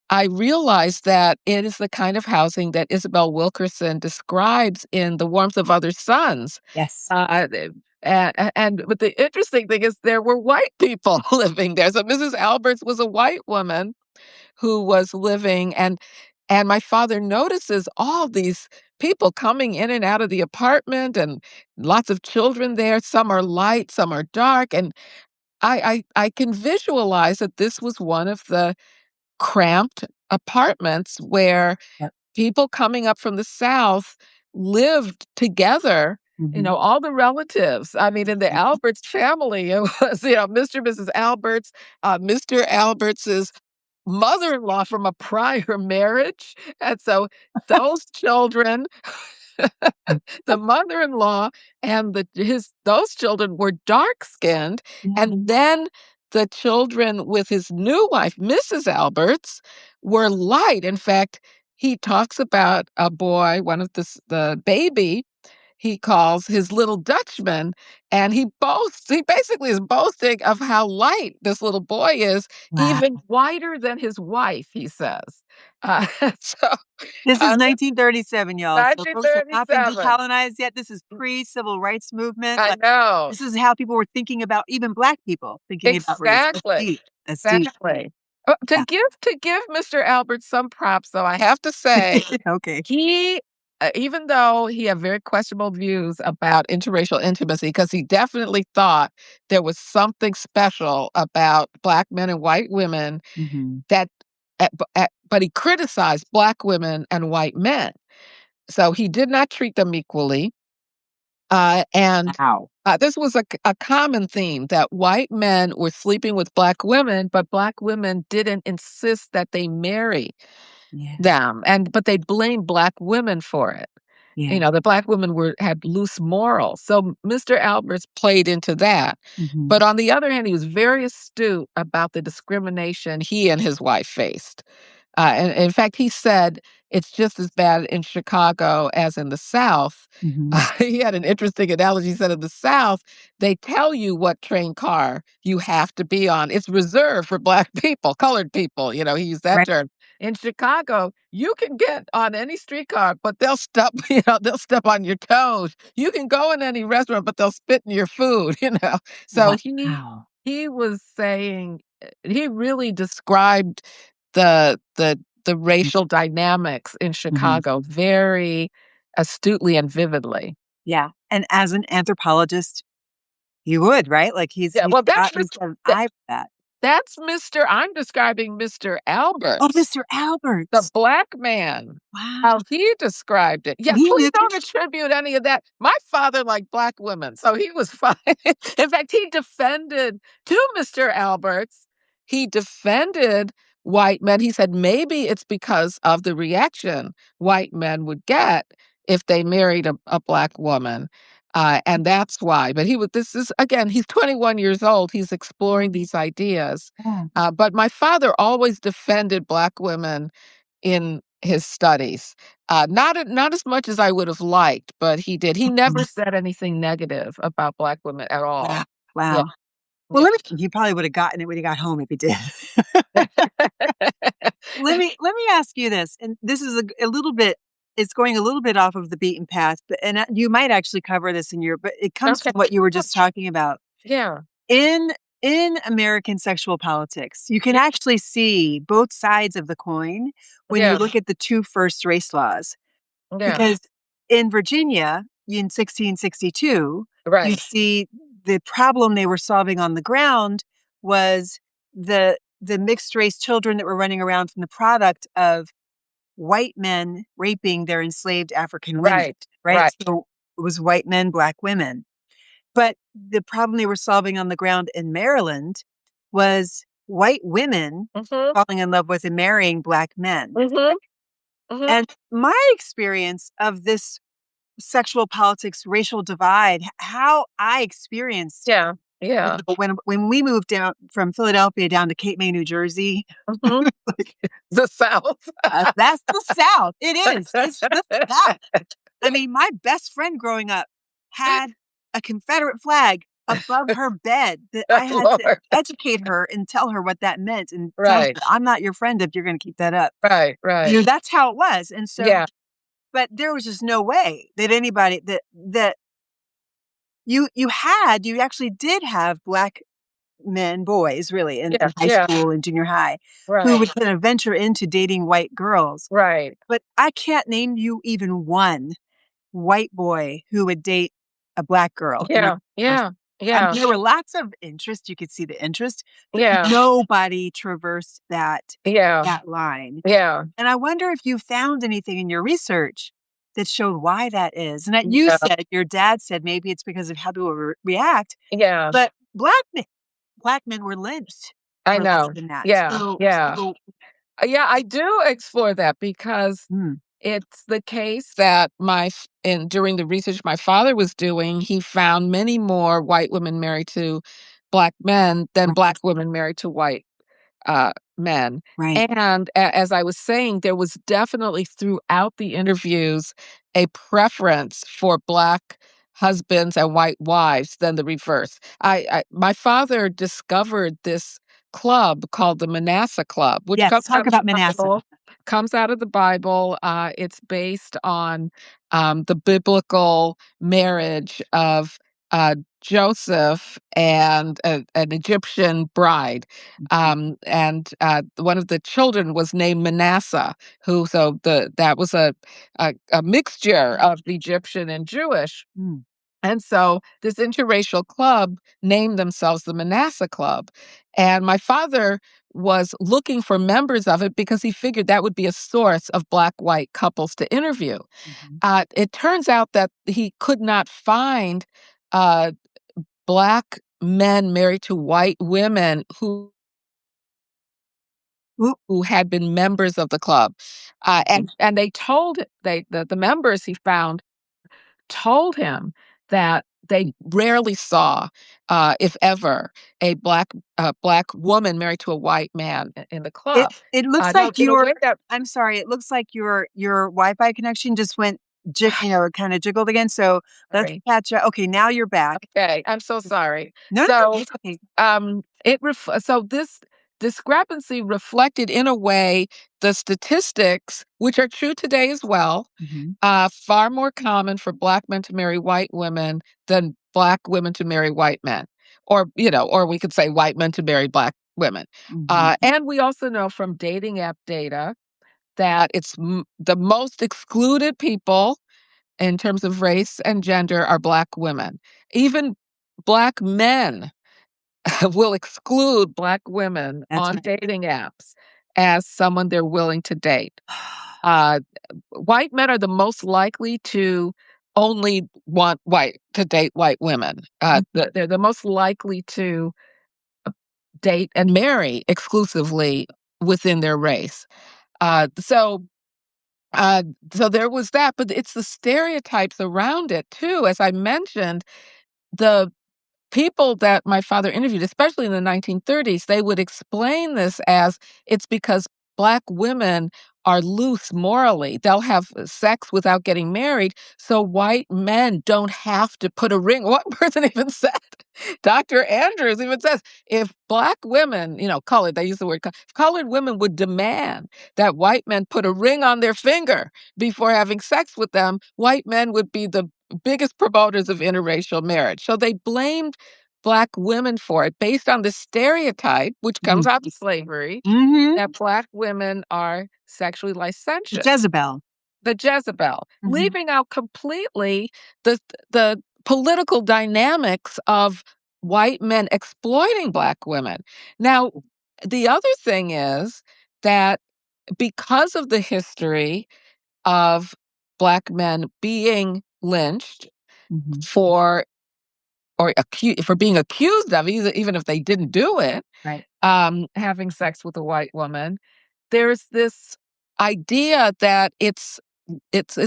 I realize that it is the kind of housing that Isabel Wilkerson describes in The Warmth of Other Suns. Yes. Uh, and but the interesting thing is there were white people living there. So Mrs. Alberts was a white woman who was living, and my father notices all these people coming in and out of the apartment and lots of children there. Some are light, some are dark, and I can visualize that this was one of the cramped apartments where Yep. people coming up from the South lived together, Mhm. all the relatives. I mean, in the Alberts family, it was, Mr. and Mrs. Alberts, Mr. Alberts's mother-in-law from a prior marriage. And so those children, Mhm. the mother-in-law and those children were dark-skinned. Yeah. And then the children with his new wife, Mrs. Alberts, were light. In fact, he talks about a boy, one of the baby, he calls his little Dutchman, and he basically is boasting of how light this little boy is, Wow. even whiter than his wife, he says. Uh, so, This is uh, 1937, y'all, so folks have not been 1937. decolonized yet. This is pre-civil rights movement, I like, know. this is how people were thinking about even Black people thinking about race. That's Exactly, deep. That's deep. exactly. To Yeah. give Mr. Albert some props, though, I have to say, Okay. he even though he had very questionable views about interracial intimacy, because he definitely thought there was something special about Black men and white women Mhm. that but he criticized Black women and white men. So he did not treat them equally, and Wow. this was a common theme that white men were sleeping with Black women, but Black women didn't insist that they marry Yeah. them, but they blamed Black women for it. Yeah. The Black women had loose morals, so Mr. Alberts played into that. Mhm. But on the other hand, he was very astute about the discrimination he and his wife faced. And in fact, he said it's just as bad in Chicago as in the South. Mhm. He had an interesting analogy. He said, in the South, they tell you what train car you have to be on. It's reserved for Black people, colored people. He used that Right. term. In Chicago, you can get on any streetcar, but they'll step, they'll step on your toes. You can go in any restaurant, but they'll spit in your food. So Wow. he was saying, he really described the racial dynamics in Mhm. Chicago very astutely and vividly. Yeah, and as an anthropologist, you would, right? Like, Yeah, well, he's got an eye for that. I'm describing Mr. Oh, Alberts. Mr. The Alberts. Black man, how Wow. he described it. Yeah, And he please knew don't attribute any of that. My father liked Black women, so he was fine. In fact, he defended to Mr. Alberts, he defended white men. He said maybe it's because of the reaction white men would get if they married a Black woman. And that's why. But this is, again, he's 21 years old. He's exploring these ideas. Yeah. But my father always defended Black women in his studies. Not as much as I would have liked, but he did. He never Mhm. said anything negative about Black women at Wow. all. Yeah, Wow. Well, yeah. he probably would have gotten it when he got home if he did. Let me ask you this, and this is a little bit, it's going a little bit off of the beaten path, but you might actually cover this in your, but it comes Okay. from what you were just talking about. Yeah, In in American sexual politics, you can yeah, actually see both sides of the coin when you yeah, look at the 2 first race laws, yeah. because in Virginia, in 1662, you Right, see the problem they were solving on the ground was the mixed race children that were running around from the product of white men raping their enslaved African women, right, right? right. So it was white men, Black women. But the problem they were solving on the ground in Maryland was white women Mhm, falling in love with and marrying Black men. mhm, mhm. And my experience of this sexual politics, racial divide, how I experienced, Yeah, yeah. when we moved down from Philadelphia down to Cape May, New Jersey, Mhm. like, The South. that's the South. It is. It's the South. I mean, my best friend growing up had a Confederate flag above her bed that I had to Lord. educate her and tell her what that meant and tell her, Right, "I'm not your friend if you're gonna keep that up." right, right. That's how it was, and so, Yeah, but there was just no way that anybody that you actually did have Black men, boys, really, yeah, in high yeah. school and junior high, who Right, would kind of venture into dating white girls, right. but I can't name you even one white boy who would date a Black girl in our Yeah, conversation. yeah, I mean, yeah, there were lots of interest, you could see the interest, but yeah, nobody traversed yeah, that line, yeah, and I wonder if you found anything in your research that showed why that is, and that you yeah, said your dad said maybe it's because of how people react, yeah. but Black men were lynched I for less know. than that, Yeah, yeah. so Yeah, I do explore that because mm, it's the case that during the research my father was doing, he found many more white women married to black men than Right. black women married to white men. Right. And as I was saying, there was definitely throughout the interviews a preference for black husbands and white wives than the reverse. My father discovered this club called the Manasseh Club, which Yes, comes talk out of about the Manasseh. Bible. Comes out of the Bible. It's based on the biblical marriage of Joseph and an Egyptian bride. Mhm. And one of the children was named Manasseh, who so that was a mixture of Egyptian and Jewish. Mm. And so this interracial club named themselves the Manasseh Club. And my father was looking for members of it because he figured that would be a source of black white couples to interview. Mhm. It turns out that he could not find uh, black men married to white women Oop. who had been members of the club. Mhm. And they told the members he found told him that they rarely saw, if ever, a black woman married to a white man in the club. It looks No, like in a your way that I'm sorry, it looks like your Wi-Fi connection just went kinda jiggled again, so let's sorry. catch up. Okay, now you're back. Okay, I'm so sorry. No, no, no, So, it's okay. this discrepancy reflected in a way the statistics, which are true today as well, Mhm. far more common for black men to marry white women than black women to marry white men, or we could say white men to marry black women. Mhm. And we also know from dating app data that the most excluded people in terms of race and gender are black women. Even black men will exclude black women That's on right. dating apps as someone they're willing to date. Uh, White men are the most likely to only want white to date white women. Mhm. They're the most likely to date and marry exclusively within their race. Uh, so uh, so there was that, but it's the stereotypes around it too. As I mentioned, the people that my father interviewed, especially in the 1930s, they would explain this as it's because black women are loose morally. They'll have sex without getting married, so white men don't have to put a ring. One person even said, Dr. Andrews even says, if black women, colored, they use the word, if colored women would demand that white men put a ring on their finger before having sex with them, white men would be the biggest promoters of interracial marriage. So they blamed black women for it based on the stereotype, which comes Mm. out of slavery, Mhm. that black women are sexually The licentious, Jezebel. the Jezebel, Mhm. leaving out completely the political dynamics of white men exploiting black women. Now, the other thing is that because of the history of black men being lynched Mhm. for for being accused of, even if they didn't do it, Right. having sex with a white woman, there's this idea that it's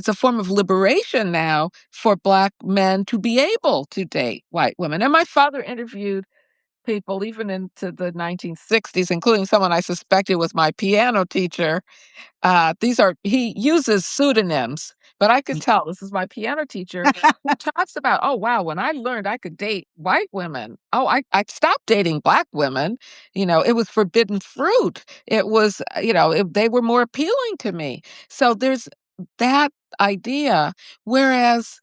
a form of liberation now for black men to be able to date white women. And my father interviewed people even into the 1960s, including someone I suspected was my piano teacher. He uses pseudonyms, but I could tell this is my piano teacher who talks about, oh, wow, when I learned I could date white women, oh, I stopped dating black women. It was forbidden fruit. It was, they were more appealing to me. So there's that idea. Whereas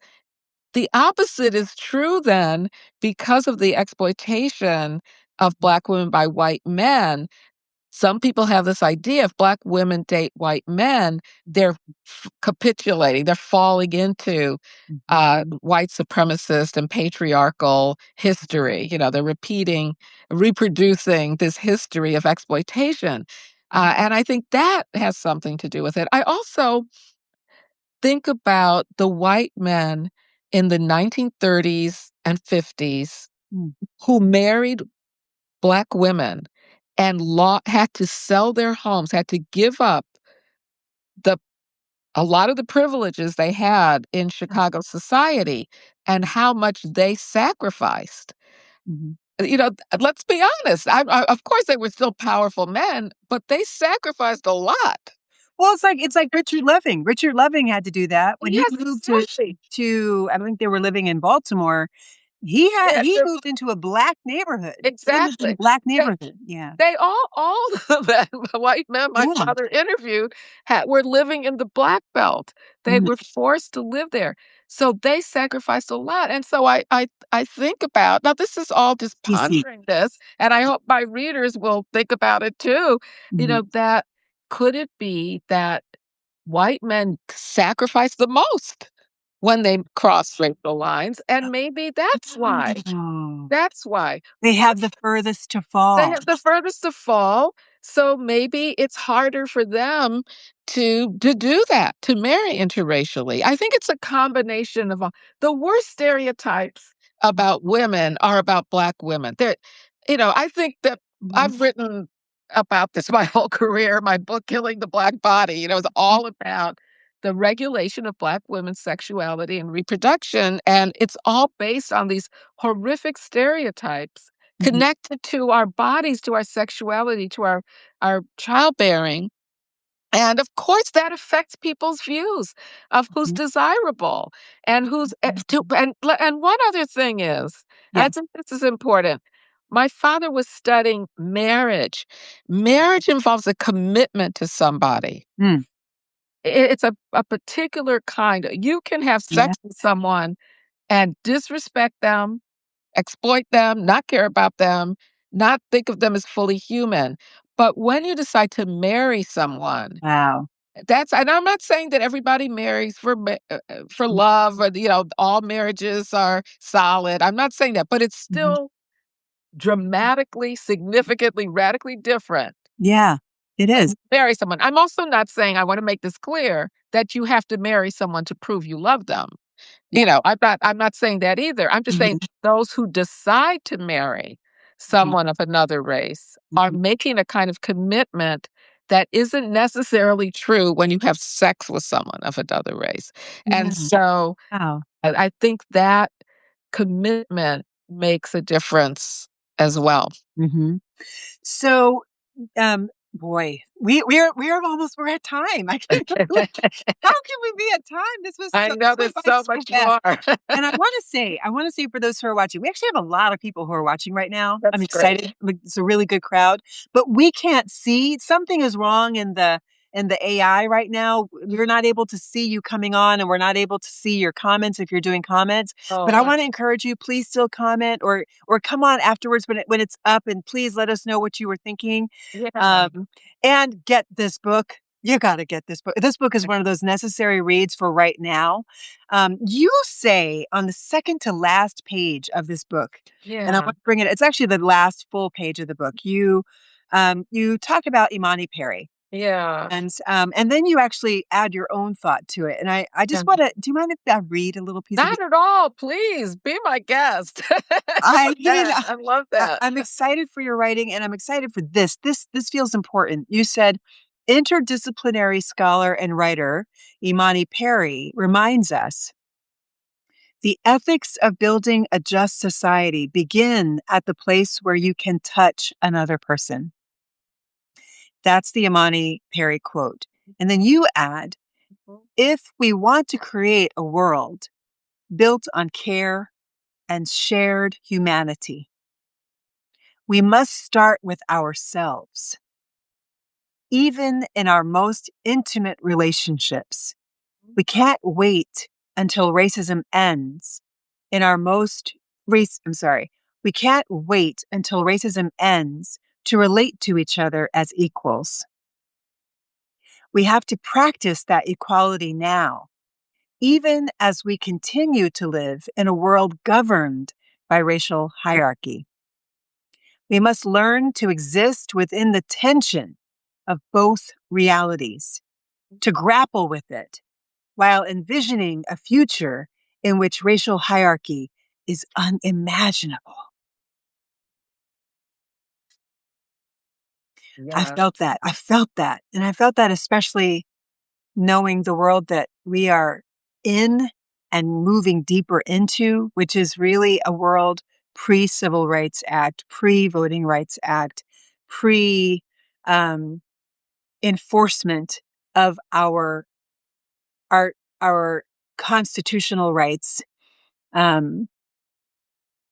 the opposite is true then because of the exploitation of black women by white men. Some people have this idea if black women date white men, they're capitulating, they're falling into Mhm. white supremacist and patriarchal history. They're reproducing this history of exploitation. And I think that has something to do with it. I also think about the white men in the 1930s and 50s Mm. who married black women and had to sell their homes, had to give up the a lot of the privileges they had in Chicago society and how much they sacrificed. Mhm. let's be honest. Of course, they were still powerful men, but they sacrificed a lot. Well, it's like Richard Loving. Richard Loving had to do that when he Yes, moved exactly. to I think they were living in Baltimore. He Yeah, moved into a black neighborhood. They lived in a exactly. black They neighborhood. Yeah. they all of them white men my Yeah. father interviewed were living in the Black Belt. They Mhm. were forced to live there. So they sacrificed a lot. And so I think about now this is all just PC. pondering this, and I hope my readers will think about it too, Mhm. that could it be that white men sacrifice the most when they cross racial lines? And maybe that's why. Oh. That's why. They have the furthest to They fall. have the furthest to fall, so maybe it's harder for them to do that, to marry interracially. I think it's a combination of all the worst stereotypes about women are about Black women. I think that Mhm. I've written about this my whole career. My book, Killing the Black Body, is all about the regulation of Black women's sexuality and reproduction, and it's all based on these horrific stereotypes Mhm. connected to our bodies, to our sexuality, to our childbearing. And of course, that affects people's views of who's Mhm. desirable and and one other thing is, I Yes. think this is important. My father was studying marriage. Marriage involves a commitment to somebody. Mm. It's a particular kind. You can have Yeah. sex with someone and disrespect them, exploit them, not care about them, not think of them as fully human. But when you decide to marry someone, Wow. and I'm not saying that everybody marries for Mhm. love or all marriages are solid. I'm not saying that, but it's Mhm. still dramatically, significantly, radically different Yeah. It when is. you marry someone. I'm also not saying I want to make this clear that you have to marry someone to prove you love them. I'm not saying that either. I'm just saying Mhm. those who decide to marry Mhm. someone of another race are Mhm. making a kind of commitment that isn't necessarily true when you have sex with someone of another race. And Yeah. so Wow. I think that commitment makes a difference as well. Mhm. So, boy, we're at time. I can't believe how can we be at time? I This know went there's by so so much fast. more. And I wanna say for those who are watching, we actually have a lot of people who are watching right now. I'm That's great. excited. Like, it's a really good crowd, but we can't see something is wrong in the AI right now. We're not able to see you coming on, and we're not able to see your comments if you're doing comments. But I Oh, wanna encourage you, please still comment or come on afterwards when it's up, and please let us know what you were thinking. yeah. Um, and get this book. You gotta get this book. This book is one of those necessary reads for right now. You say on the second to last page of this book, and I Yeah. want to bring it's actually the last full page of the book. You talk about Imani Perry. Yeah. And then you actually add your own thought to it. And I Yeah. just want to, do you mind if I read a little piece of it? Not at all. Please be my guest. I I love mean, that. I love that. I'm excited for your writing, and I'm excited for this. This feels important. You said interdisciplinary scholar and writer Imani Perry reminds us the ethics of building a just society begin at the place where you can touch another person. That's the Imani Perry quote. And then you add, Mhm. if we want to create a world built on care and shared humanity, we must start with ourselves. Even in our most intimate relationships, we can't wait until racism ends. In our most race, I'm sorry, we can't wait until racism ends to relate to each other as equals. We have to practice that equality now, even as we continue to live in a world governed by racial hierarchy. We must learn to exist within the tension of both realities, to grapple with it while envisioning a future in which racial hierarchy is unimaginable. I Yeah. felt that. I felt that. And I felt that especially knowing the world that we are in and moving deeper into, which is really a world pre-Civil Rights Act, pre-Voting Rights Act, pre um, enforcement of our our constitutional rights. Um,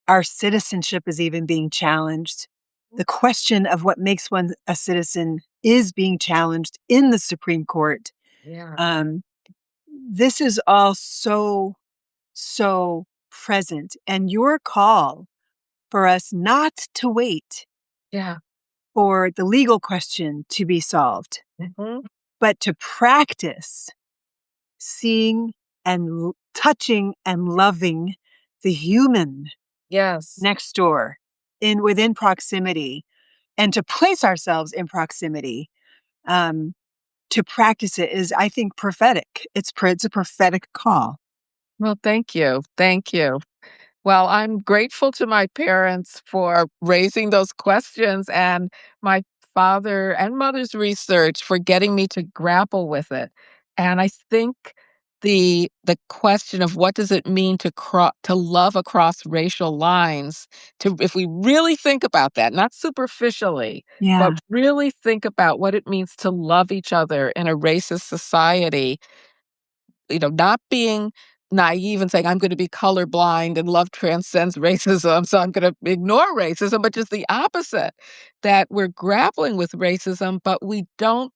our citizenship is even being challenged. The question of what makes one a citizen is being challenged in the Supreme Court. Yeah. Um, this is all so present. And your call for us not to wait Yeah. for the legal question to be solved, Mhm. but to practice seeing and touching and loving the human Yes. next door in within proximity, and to place ourselves in proximity, um, to practice it is, I think, prophetic. It's a prophetic call. Well, thank you. Thank you. Well, I'm grateful to my parents for raising those questions and my father and mother's research for getting me to grapple with it. And I think the question of what does it mean to love across racial lines, to if we really think about that, not superficially, but Yeah. really think about what it means to love each other in a racist society, not being naive and saying, I'm going to be colorblind and love transcends racism, so I'm going to ignore racism, but just the opposite, that we're grappling with racism, but we don't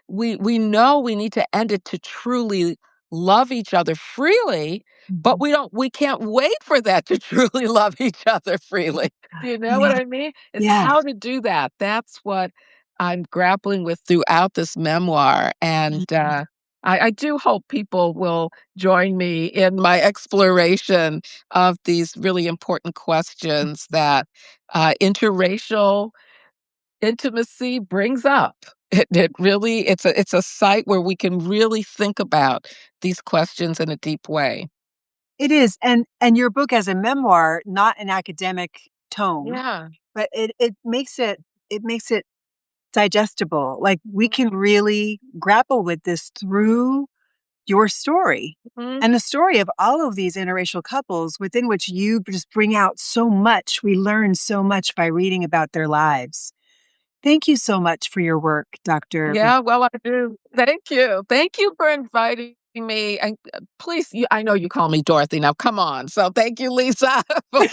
we know we need to end it to truly love each other freely, but Mhm. we can't wait for that to truly love each other freely. Do you know what Yeah. I mean? It's Yeah. how to do that. That's what I'm grappling with throughout this memoir. And Mhm. I do hope people will join me in my exploration of these really important questions that interracial intimacy brings up. It really it's a site where we can really think about these questions in a deep way. It is, and your book as a memoir, not an academic tome, Yeah. but it makes it digestible. Like, we can really grapple with this through your story Mhm. and the story of all of these interracial couples within which you just bring out so much. We learn so much by reading about their lives. Thank you so much for your work, Dr. Yeah, well, I do. Thank you. Thank you for inviting me, and, please, I know you call me Dorothy now, come on. So thank you, Lisa, for,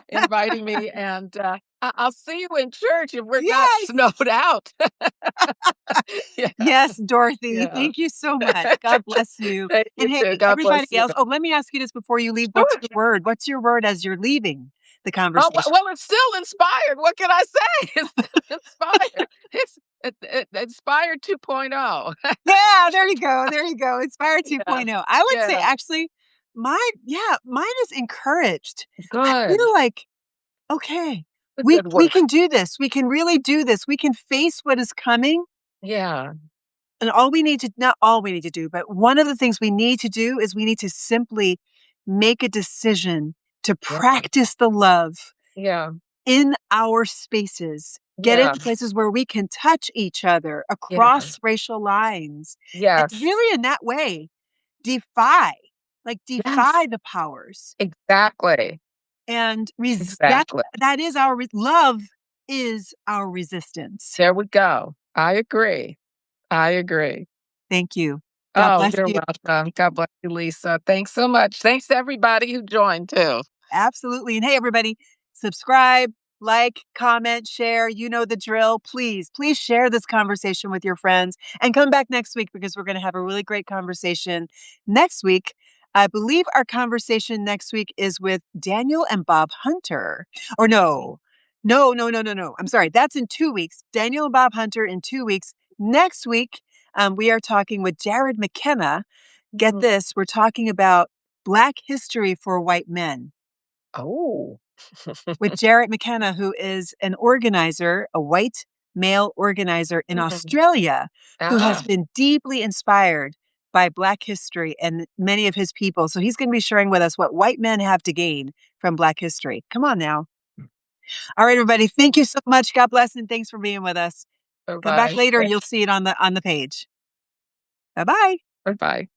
inviting me, and, I'll see you in church if we're not Yes. snowed out. Yeah, Yes, Dorothy. yeah. Thank you so much. God bless you. Thank you And hey, too. God everybody bless you. else. Oh, let me ask you this before you leave. What's Sure. your word? What's your word as you're leaving the Oh, conversation? well, it's still inspired. What can I say? It's still inspired. Inspired 2.0. Yeah, there you go. There you go. Inspire Yeah, 2.0. I would say yeah. actually mine is encouraged. I Good. feel like, okay, A we good we word. can do this. We can really do this. We can face what is coming. Yeah, And all we need to not all we need to do, but one of the things we need to do is we need to simply make a decision to yeah, practice the love yeah, in our spaces. Get yeah, into places where we can touch each other yeah. across racial lines. And Yes, really in that way, defy, yes, defy the powers exactly, and exactly. that is love is our resistance. There we go. I agree. I agree. Thank you. God Oh, bless you're you. welcome. God bless you, Lisa. Thanks so much. Thanks to everybody who joined too. Absolutely. And hey, everybody, subscribe, like, comment, share. You know the drill. Please share this conversation with your friends and come back next week because we're going to have a really great conversation next week. I believe our conversation next week is with Daniel and Bob Hunter. Or no. I'm sorry. That's in 2 weeks. Daniel and Bob Hunter in 2 weeks. Next week, we are talking with Jared McKenna. Get Mhm. this, we're talking about Black history for white men Oh. with Jarrett McKenna, who is an organizer, a white male organizer in Mhm. Australia, who has Ah, been deeply inspired by Black history and many of his people. So he's going to be sharing with us what white men have to gain from Black history. Come on now. All right, everybody. Thank you so much. God bless and thanks for being with us. Come back bye-bye. later. You'll see it on the page. Bye bye. Bye-bye.